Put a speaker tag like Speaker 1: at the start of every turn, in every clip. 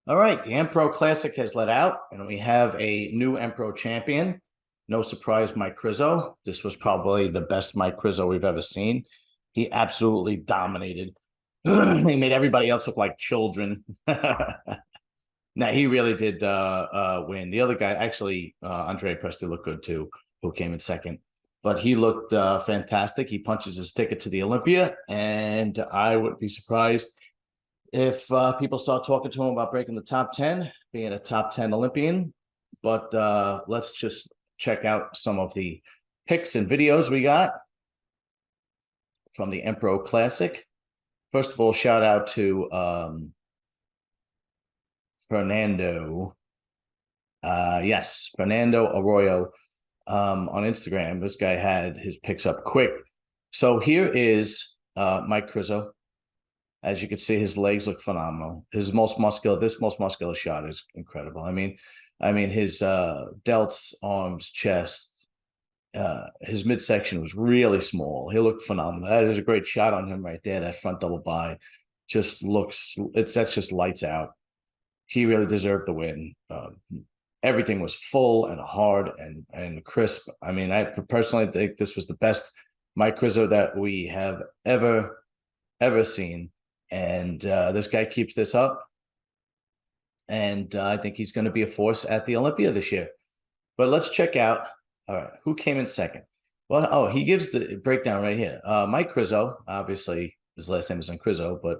Speaker 1: All right, the Empro Classic has let out, and we have a new Empro champion. No surprise, Mike Krizo. This was probably the best Mike Krizo we've ever seen. He absolutely dominated. He made everybody else look like children. Now he really did win. The other guy, actually, Andrea Presti looked good too, who came in second. But he looked fantastic. He punches his ticket to the Olympia, and I wouldn't be surprised if people start talking to him about breaking the top 10, being a top 10 Olympian. But let's just check out some of the pics and videos we got from the Empro Classic. First of all, shout out to Fernando. Yes, Fernando Arroyo on Instagram. This guy had his pics up quick. So here is Mike Krizo. As you can see, his legs look phenomenal. This most muscular shot is incredible. I mean, his delts, arms, chest, his midsection was really small. He looked phenomenal. That is a great shot on him right there. That front double by just looks, that's just lights out. He really deserved the win. Everything was full and hard and crisp. I mean, I personally think this was the best Mike Krizo that we have ever seen. And this guy keeps this up. And I think he's going to be a force at the Olympia this year. But let's check out, all right, who came in second? Well, he gives the breakdown right here. Mike Krizo, obviously, his last name is in Krizo, but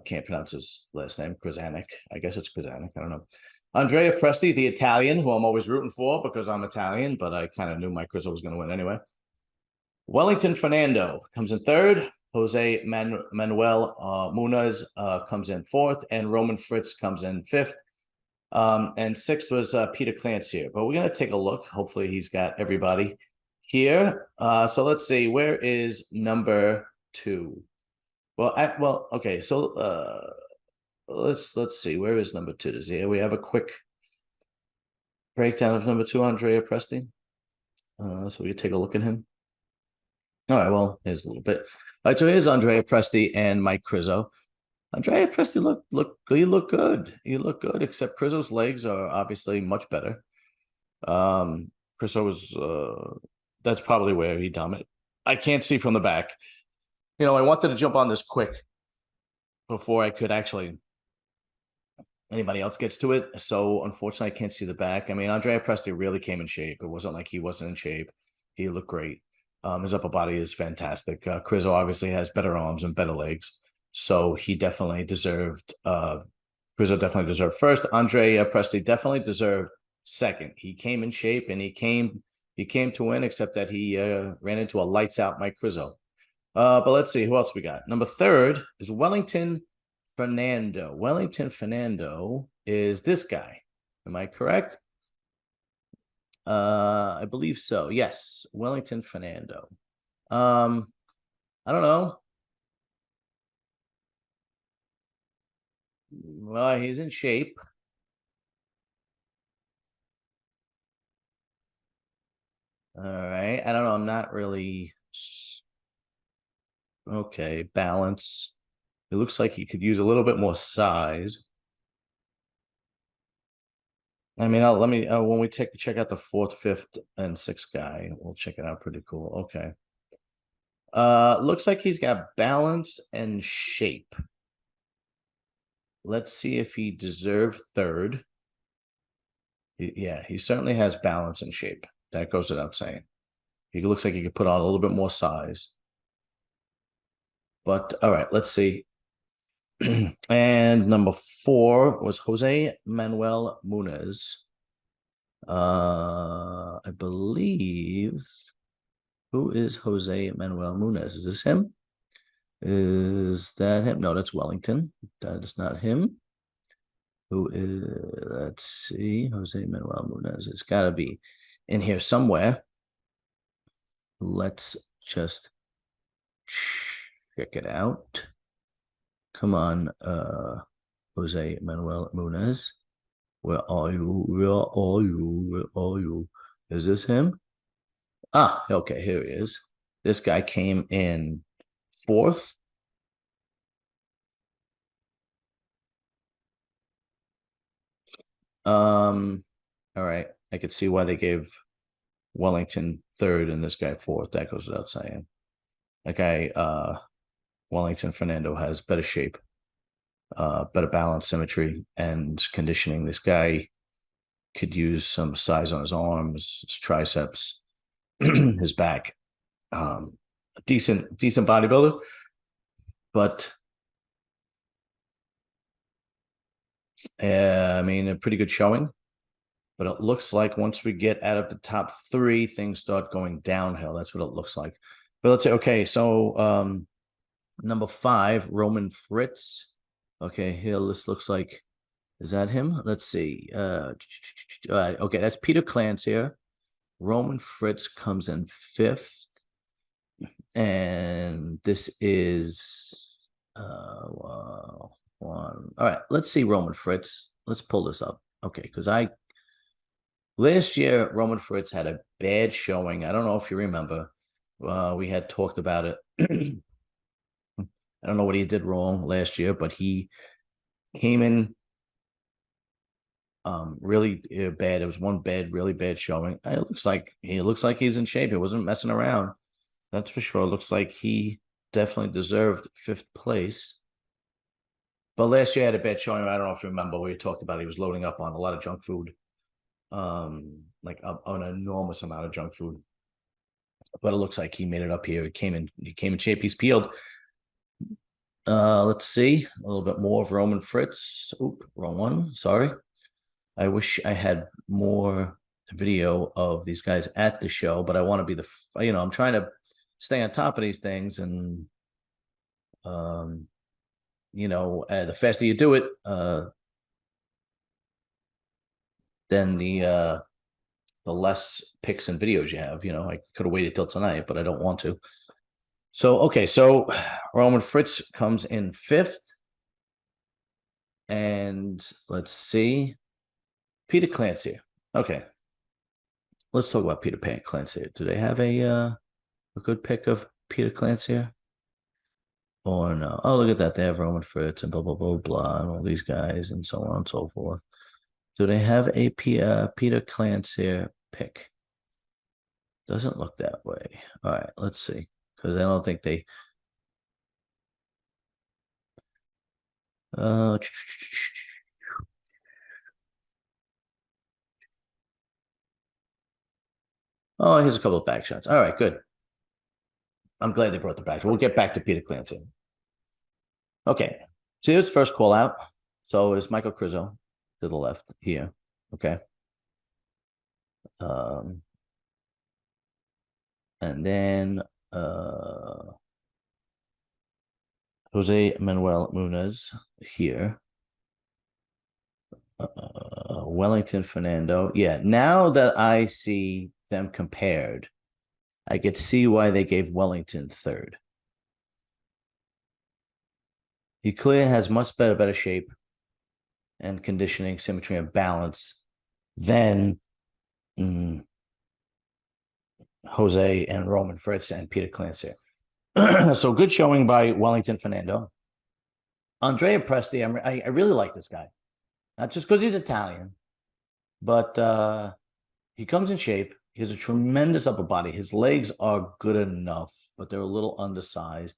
Speaker 1: can't pronounce his last name, Krizanek. I guess it's Krizanek. I don't know. Andrea Presti, the Italian, who I'm always rooting for because I'm Italian, but I kind of knew Mike Krizo was going to win anyway. Wellington Fernando comes in third. Jose Manuel Munoz comes in fourth, and Roman FRitz comes in fifth. And sixth was Petar Klancir. But we're going to take a look. Hopefully he's got everybody here. So let's see. Where is number two? Well, okay. So let's see. Where is number two? Does we have a quick breakdown of number two, Andrea Presti? So we can take a look at him. All right. Well, here's a little bit. All right, so here's Andrea Presti and Mike Krizo. Andrea Presti he looked good. He looked good, except Krizo's legs are obviously much better. Krizo was that's probably where he dominated. I can't see from the back. You know, I wanted to jump on this quick before I could actually anybody else gets to it. So unfortunately, I can't see the back. I mean, Andrea Presti really came in shape. It wasn't like he wasn't in shape. He looked great. His upper body is fantastic. Krizo obviously has better arms and better legs, so he definitely deserved. Krizo definitely deserved first. Andrea Presti definitely deserved second. He came in shape and he came to win, except that he ran into a lights out Mike Krizo. But let's see who else we got. Number third is Wellington Fernando. Wellington Fernando is this guy. Am I correct? I believe so. Yes, Wellington Fernando. I don't know. Well, he's in shape. All right. I don't know. I'm not really okay. Balance. It looks like he could use a little bit more size. I mean, when we check out the fourth, fifth, and sixth guy, we'll check it out. Pretty cool. Okay. Looks like he's got balance and shape. Let's see if he deserved third. Yeah, he certainly has balance and shape. That goes without saying. He looks like he could put on a little bit more size. But all right, let's see. And number four was Jose Manuel Munoz. I believe. Who is Jose Manuel Munoz? Is this him? Is that him? No, that's Wellington. That is not him. Who is? Let's see. Jose Manuel Munoz. It's got to be in here somewhere. Let's just check it out. Come on, Jose Manuel Munoz. Where are you? Where are you? Where are you? Is this him? Ah, okay, here he is. This guy came in fourth. All right. I could see why they gave Wellington third and this guy fourth. That goes without saying. That guy, Wellington Fernando, has better shape, better balance, symmetry, and conditioning. This guy could use some size on his arms, his triceps, his back. Decent bodybuilder, but I mean, a pretty good showing. But it looks like once we get out of the top three, things start going downhill. That's what it looks like. But let's say, okay, so number 5, Roman FRitz. Okay, here this looks like, is that him? Let's see. Okay, that's Petar Klancir. Roman FRitz comes in 5th. And this is one. All right, let's see Roman FRitz. Let's pull this up. Okay, because last year Roman FRitz had a bad showing. I don't know if you remember. We had talked about it. I don't know what he did wrong last year, but he came in really bad. It was one really bad showing. It looks like he's in shape. He wasn't messing around. That's for sure. Looks like he definitely deserved 5th place. But last year I had a bad showing. I don't know if you remember. We talked about he was loading up on a lot of junk food, like an enormous amount of junk food. But it looks like he made it up here. He came in shape. He's peeled. Let's see a little bit more of Roman FRitz. Oop, wrong one. Sorry. I wish I had more video of these guys at the show, but I want to be I'm trying to stay on top of these things, and the faster you do it, then the less pics and videos you have. I could have waited till tonight, but I don't want to. So, okay, so Roman FRitz comes in 5th. And let's see. Petar Klancir. Okay. Let's talk about Petar Klancir. Do they have a good pick of Petar Klancir? Or no? Oh, look at that. They have Roman FRitz and blah, blah, blah, blah, and all these guys and so on and so forth. Do they have a Petar Klancir pick? Doesn't look that way. All right, let's see. Because I don't think they... oh, here's a couple of back shots. All right, good. I'm glad they brought the back. We'll get back to Petar Klancir. Okay, so here's first call out. So it's Michael Krizo to the left here. Okay. And then Jose Manuel Munoz here. Wellington Fernando. Yeah, now that I see them compared, I could see why they gave Wellington 3rd. He clearly has much better shape and conditioning, symmetry, and balance than Jose and Roman FRitz and Petar Klancir. So good showing by Wellington Fernando. Andrea Presti, I really like this guy. Not just because he's Italian, but he comes in shape. He has a tremendous upper body. His legs are good enough, but they're a little undersized.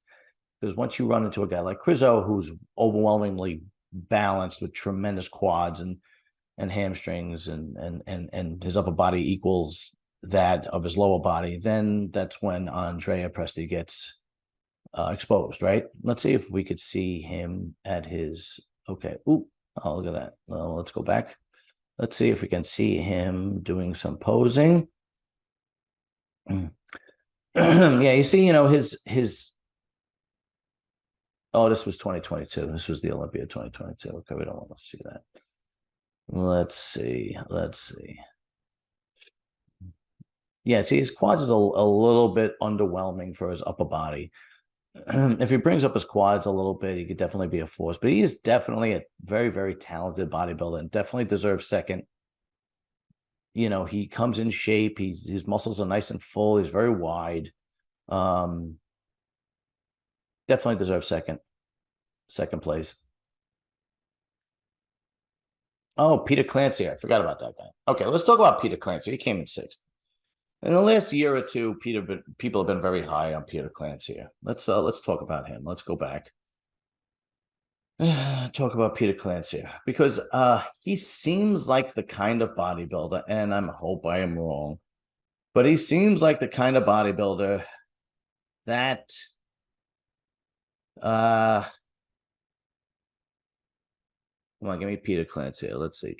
Speaker 1: Because once you run into a guy like Krizo, who's overwhelmingly balanced with tremendous quads and hamstrings, and his upper body equals that of his lower body, then that's when Andrea Presti gets exposed, right? Let's see if we could see him at his... okay. Ooh, oh, look at that. Well, let's go back. Let's see if we can see him doing some posing. Yeah, you see, his... oh, this was 2022. This was the Olympia 2022. Okay, we don't want to see that. Let's see. Yeah, see, his quads is a little bit underwhelming for his upper body. If he brings up his quads a little bit, he could definitely be a force. But he is definitely a very, very talented bodybuilder and definitely deserves 2nd. He comes in shape. His muscles are nice and full. He's very wide. Definitely deserves second place. Oh, Petar Klancir. I forgot about that guy. Okay, let's talk about Petar Klancir. He came in sixth. In the last year or two, people have been very high on Petar Klancir. Let's talk about him. Let's go back. Talk about Petar Klancir because he seems like the kind of bodybuilder, and I hope I am wrong, but he seems like the kind of bodybuilder that come on, give me Petar Klancir. Let's see.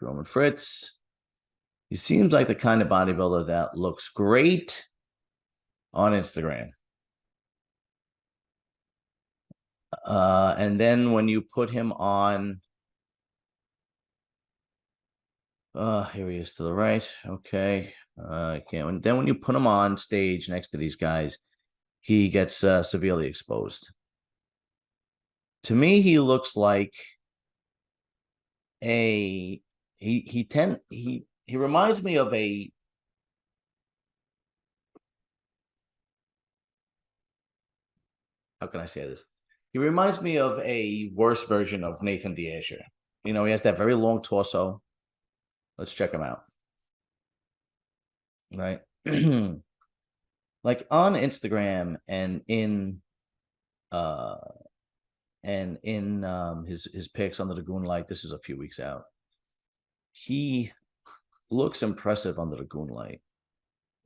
Speaker 1: Roman Fritz. He seems like the kind of bodybuilder that looks great on Instagram. And then when you put him on, here he is to the right. Okay. I can't. And then when you put him on stage next to these guys, he gets severely exposed. To me, he looks like he reminds me of a how can I say this? He reminds me of a worse version of Nathan D'Asher. You know, he has that very long torso. Let's check him out. Right. Like on Instagram and in his pics under the goon light. This is a few weeks out. He looks impressive under the goon light.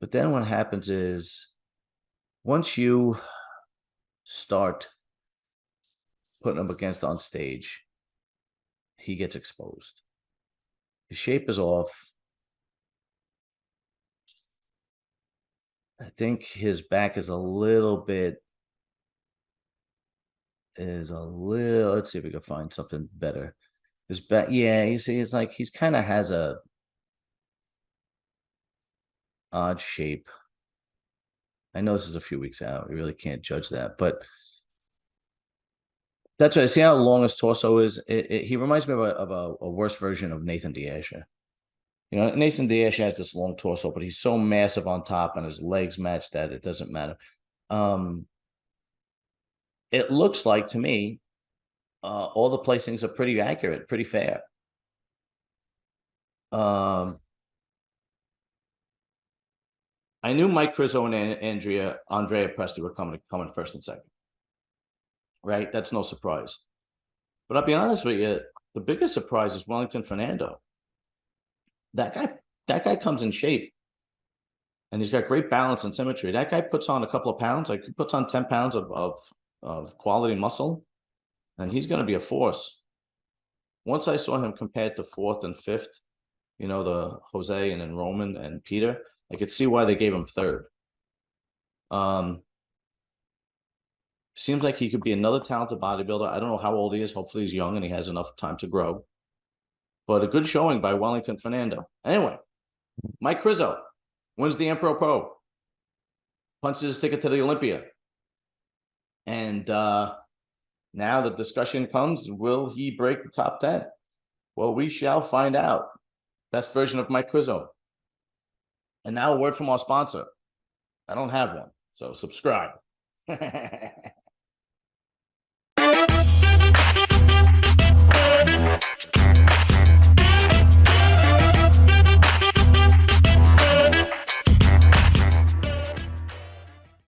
Speaker 1: But then what happens is once you start putting him against on stage, he gets exposed. His shape is off. I think his back is a little bit, let's see if we can find something better. His back, yeah, you see, it's like he's kind of has a odd shape. I know this is a few weeks out. We really can't judge that, but that's right. See how long his torso is? He reminds me of a worse version of Nathan D'Asher. You know, Nathan D'Asher has this long torso, but he's so massive on top and his legs match that it doesn't matter. It looks like to me, all the placings are pretty accurate, pretty fair. I knew Mike Krizo and Andrea Presti were coming first and second. Right? That's no surprise. But I'll be honest with you, the biggest surprise is Wellington Fernando. That guy comes in shape. And he's got great balance and symmetry. That guy puts on a couple of pounds, like he puts on 10 pounds of quality muscle, and he's going to be a force. Once I saw him compared to fourth and fifth, you know, the Jose and then Roman and Petar, I could see why they gave him third. Seems like he could be another talented bodybuilder. I don't know how old he is. Hopefully he's young and he has enough time to grow. But a good showing by Wellington Fernando. Anyway, Mike Krizo wins the Empro Pro. Punches his ticket to the Olympia. And now the discussion comes, will he break the top 10? Well, we shall find out. Best version of Mike Krizo. And now a word from our sponsor. I don't have one, so subscribe.